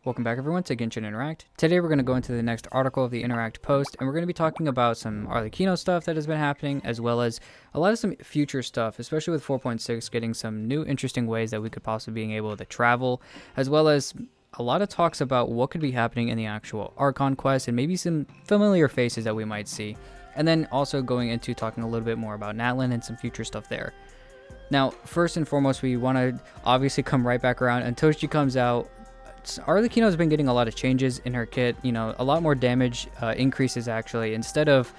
Welcome back everyone to Genshin Interact. Today we're going to go into the next article of the Interact post, and we're going to be talking about some Arlecchino stuff that has been happening, as well as a lot of some future stuff, especially with 4.6 getting some new interesting ways that we could possibly being able to travel, as well as a lot of talks about what could be happening in the actual Archon quest, and maybe some familiar faces that we might see. And then also going into talking a little bit more about Natlan and some future stuff there. Now, first and foremost, we want to obviously come right back around until she comes out. Arlecchino has been getting a lot of changes in her kit, a lot more damage increases actually. Instead of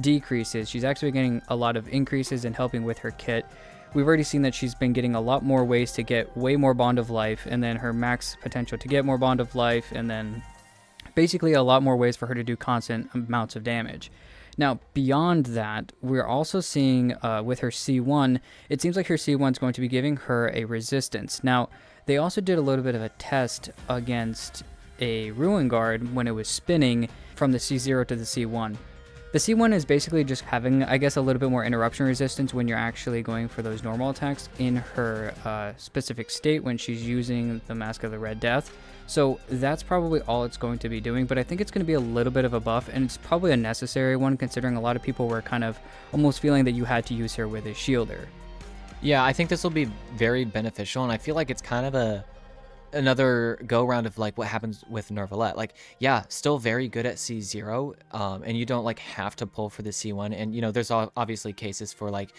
decreases, she's actually getting a lot of increases and helping with her kit. We've already seen that she's been getting a lot more ways to get way more Bond of Life, and then her max potential to get more Bond of Life, and then basically a lot more ways for her to do constant amounts of damage. Now, beyond that, we're also seeing with her C1, it seems like her C1 is going to be giving her a resistance. Now, they also did a little bit of a test against a Ruin Guard when it was spinning from the C0 to the C1. The C1 is basically just having, I guess, a little bit more interruption resistance when you're actually going for those normal attacks in her specific state when she's using the Mask of the Red Death. So that's probably all it's going to be doing, but I think it's going to be a little bit of a buff, and it's probably a necessary one considering a lot of people were kind of almost feeling that you had to use her with a shielder. Yeah, I think this will be very beneficial, and I feel like it's kind of another go round of like what happens with Nervalette. Like, yeah, still very good at C0, and you don't like have to pull for the C1. And there's obviously cases for like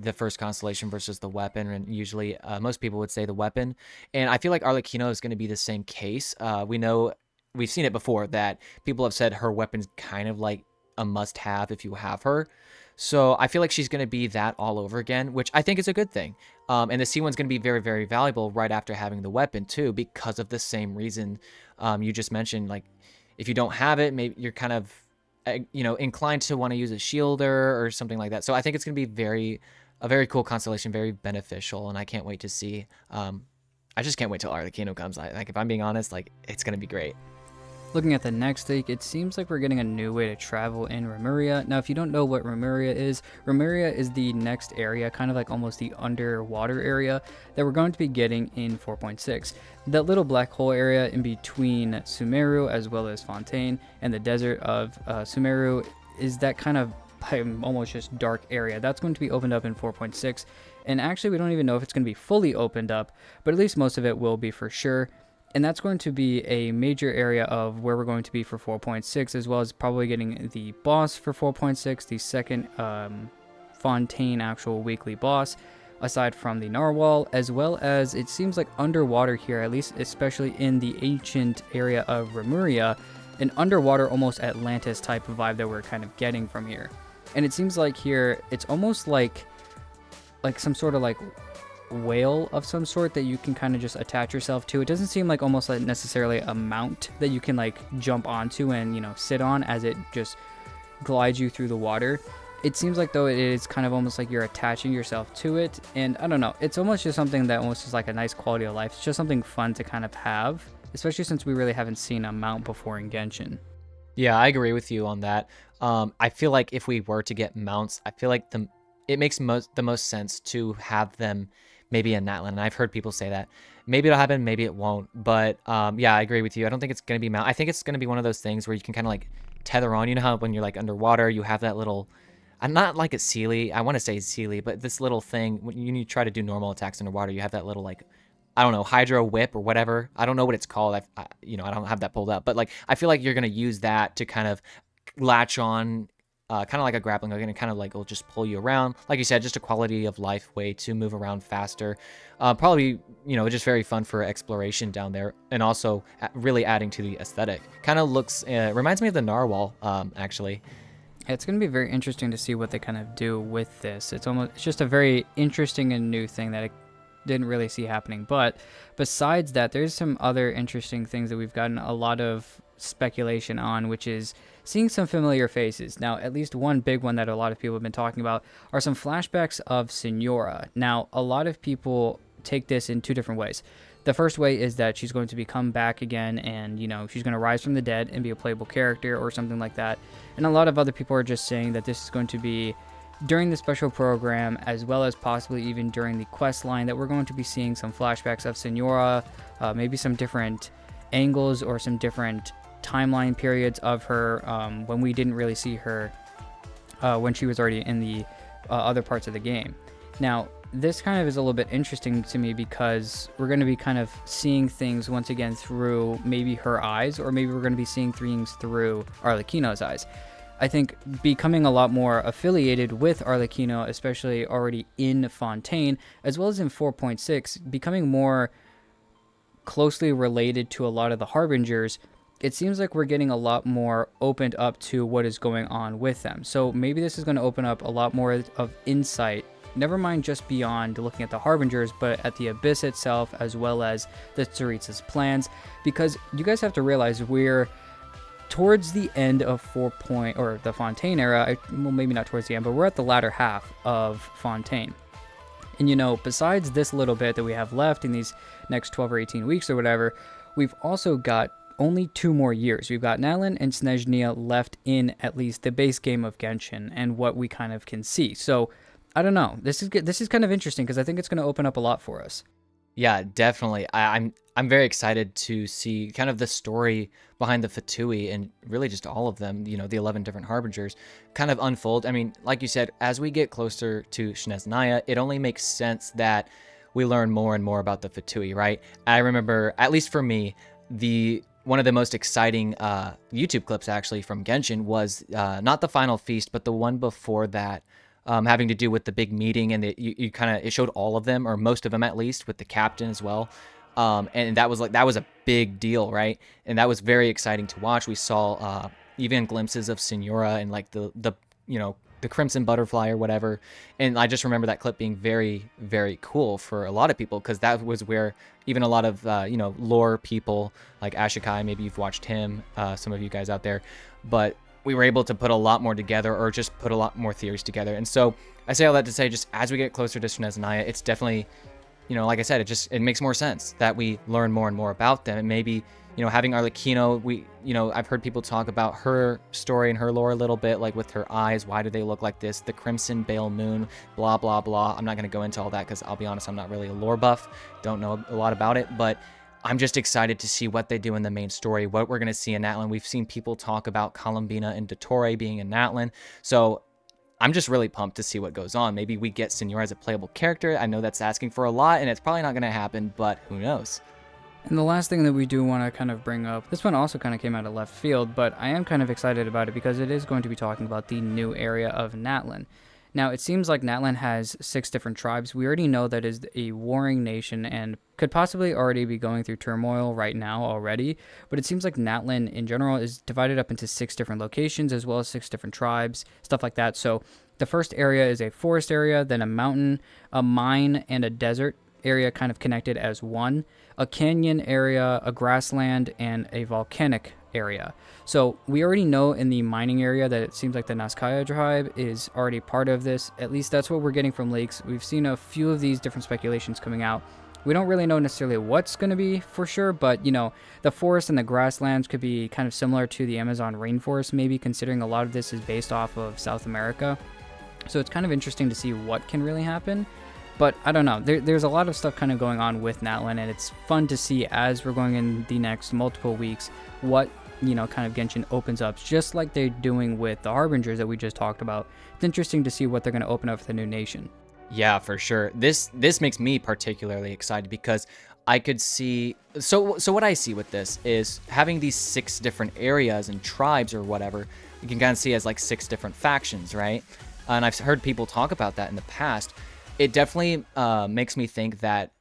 the first constellation versus the weapon, and usually most people would say the weapon. And I feel like Arlecchino is going to be the same case. We've seen it before that people have said her weapon's kind of like a must-have if you have her. So I feel like she's going to be that all over again, which I think is a good thing. And the C1's going to be very, very valuable right after having the weapon too, because of the same reason you just mentioned. Like, if you don't have it, maybe you're kind of, inclined to want to use a shielder or something like that. So I think it's going to be a very cool constellation, very beneficial, and I can't wait to see. I just can't wait till Arlecchino comes. Like, if I'm being honest, like, it's going to be great. Looking at the next leak, it seems like we're getting a new way to travel in Remuria. Now, if you don't know what Remuria is the next area, kind of like almost the underwater area that we're going to be getting in 4.6. That little black hole area in between Sumeru as well as Fontaine and the desert of Sumeru is that kind of almost just dark area. That's going to be opened up in 4.6. And actually, we don't even know if it's going to be fully opened up, but at least most of it will be for sure. And that's going to be a major area of where we're going to be for 4.6, as well as probably getting the boss for 4.6, the second Fontaine actual weekly boss, aside from the Narwhal, as well as it seems like underwater here, at least especially in the ancient area of Remuria, an underwater almost Atlantis type of vibe that we're kind of getting from here. And it seems like here, it's almost like some sort of like whale of some sort that you can kind of just attach yourself to. It doesn't seem like almost like necessarily a mount that you can like jump onto and sit on as it just glides you through the water. It seems like though it is kind of almost like you're attaching yourself to it, and I don't know, it's almost just something that almost is like a nice quality of life. It's just something fun to kind of have, especially since we really haven't seen a mount before in Genshin. Yeah, I agree with you on that. I feel like if we were to get mounts, I feel like it makes the most sense to have them maybe in Natlan, and I've heard people say that. Maybe it'll happen, maybe it won't, but yeah, I agree with you. I don't think it's going to be mount. I think it's going to be one of those things where you can kind of like tether on. You know how when you're like underwater, you have that little, I'm not like a Sealy, I want to say Sealy, but this little thing, when you try to do normal attacks underwater, you have that little like, I don't know, hydro whip or whatever. I don't know what it's called. I don't have that pulled up, but like, I feel like you're going to use that to kind of latch on, kind of like a grappling hook, and it kind of like will just pull you around. Like you said, just a quality of life way to move around faster. Probably, just very fun for exploration down there, and also really adding to the aesthetic. Kind of looks, reminds me of the Narwhal, actually. It's going to be very interesting to see what they kind of do with this. It's just a very interesting and new thing that I didn't really see happening. But besides that, there's some other interesting things that we've gotten a lot of speculation on, which is seeing some familiar faces. Now, at least one big one that a lot of people have been talking about are some flashbacks of Signora. Now, a lot of people take this in two different ways. The first way is that she's going to become back again, and she's going to rise from the dead and be a playable character or something like that. And a lot of other people are just saying that this is going to be during the special program, as well as possibly even during the quest line, that we're going to be seeing some flashbacks of Signora, maybe some different angles or some different timeline periods of her when we didn't really see her when she was already in the other parts of the game. Now, this kind of is a little bit interesting to me because we're going to be kind of seeing things once again through maybe her eyes, or maybe we're going to be seeing things through Arlecchino's eyes. I think becoming a lot more affiliated with Arlecchino, especially already in Fontaine, as well as in 4.6, becoming more closely related to a lot of the Harbingers, it seems like we're getting a lot more opened up to what is going on with them. So maybe this is going to open up a lot more of insight, never mind just beyond looking at the Harbingers, but at the Abyss itself, as well as the Tsaritsa's plans, because you guys have to realize we're towards the end of or the Fontaine era. Well, maybe not towards the end, but we're at the latter half of Fontaine. And, you know, besides this little bit that we have left in these next 12 or 18 weeks or whatever, we've also got only 2 more years. We've got Natlan and Snezhnia left in at least the base game of Genshin and what we kind of can see. So, I don't know. This is kind of interesting because I think it's going to open up a lot for us. Yeah, definitely. I'm very excited to see kind of the story behind the Fatui and really just all of them, you know, the 11 different Harbingers kind of unfold. I mean, like you said, as we get closer to Snezhnia, it only makes sense that we learn more and more about the Fatui, right? I remember, at least for me, one of the most exciting YouTube clips actually from Genshin was not the final feast, but the one before that, having to do with the big meeting, and it showed all of them, or most of them at least, with the captain as well. And that was a big deal, right? And that was very exciting to watch. We saw even glimpses of Signora and like the you know, the Crimson Butterfly or whatever. And I just remember that clip being very, very cool for a lot of people, because that was where even a lot of you know, lore people like Ashikai, maybe you've watched him, some of you guys out there, but we were able to put a lot more together, or just put a lot more theories together. And so I say all that to say, just as we get closer to Snezhnia, it's definitely, you know, like I said, it makes more sense that we learn more and more about them. And maybe, you know, having Arlecchino, I've heard people talk about her story and her lore a little bit, like with her eyes, why do they look like this? The Crimson Bale Moon, blah, blah, blah. I'm not going to go into all that because I'll be honest, I'm not really a lore buff, don't know a lot about it, but I'm just excited to see what they do in the main story, what we're going to see in Natlan. We've seen people talk about Columbina and Dottore being in Natlan, so I'm just really pumped to see what goes on. Maybe we get Signora as a playable character. I know that's asking for a lot, and it's probably not going to happen, but who knows? And the last thing that we do want to kind of bring up, this one also kind of came out of left field, but I am kind of excited about it because it is going to be talking about the new area of Natlan. Now, it seems like Natlan has 6 different tribes. We already know that is a warring nation and could possibly already be going through turmoil right now already, but it seems like Natlan in general is divided up into 6 different locations, as well as 6 different tribes, stuff like that. So the first area is a forest area, then a mountain, a mine, and a desert area kind of connected as one, a canyon area, a grassland, and a volcanic area. So we already know in the mining area that it seems like the Nazcaya tribe is already part of this. At least that's what we're getting from leaks. We've seen a few of these different speculations coming out. We don't really know necessarily what's going to be for sure, but, you know, the forest and the grasslands could be kind of similar to the Amazon rainforest, maybe, considering a lot of this is based off of South America. So it's kind of interesting to see what can really happen. But I don't know. There's a lot of stuff kind of going on with Natlan, and it's fun to see as we're going in the next multiple weeks what, you know, kind of Genshin opens up, just like they're doing with the Harbingers that we just talked about. It's interesting to see what they're going to open up for the new nation. Yeah, for sure. This makes me particularly excited because I could see. So what I see with this is having these 6 different areas and tribes or whatever. You can kind of see as like 6 different factions, right? And I've heard people talk about that in the past. It definitely makes me think that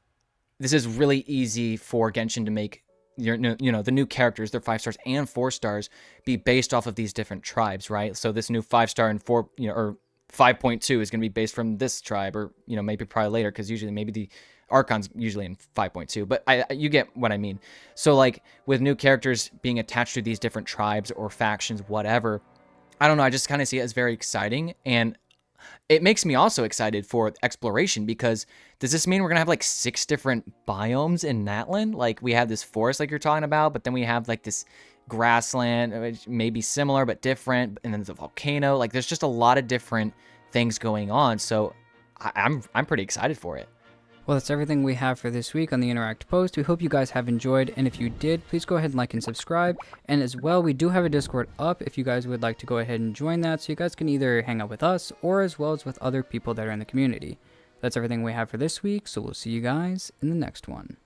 this is really easy for Genshin to make the new characters, their 5 stars and 4 stars, be based off of these different tribes, right? So this new 5-star and 4, or 5.2 is going to be based from this tribe, or maybe probably later, because usually maybe the Archon's usually in 5.2, but you get what I mean. So like with new characters being attached to these different tribes or factions, whatever, I don't know. I just kind of see it as very exciting, and it makes me also excited for exploration, because does this mean we're going to have like 6 different biomes in Natlan? Like we have this forest like you're talking about, but then we have like this grassland, which may be similar but different, and then there's a volcano. Like there's just a lot of different things going on. So I'm pretty excited for it. Well, that's everything we have for this week on the Interact post. We hope you guys have enjoyed, and if you did, please go ahead and like and subscribe. And as well, we do have a Discord up if you guys would like to go ahead and join that, so you guys can either hang out with us or as well as with other people that are in the community. That's everything we have for this week, so we'll see you guys in the next one.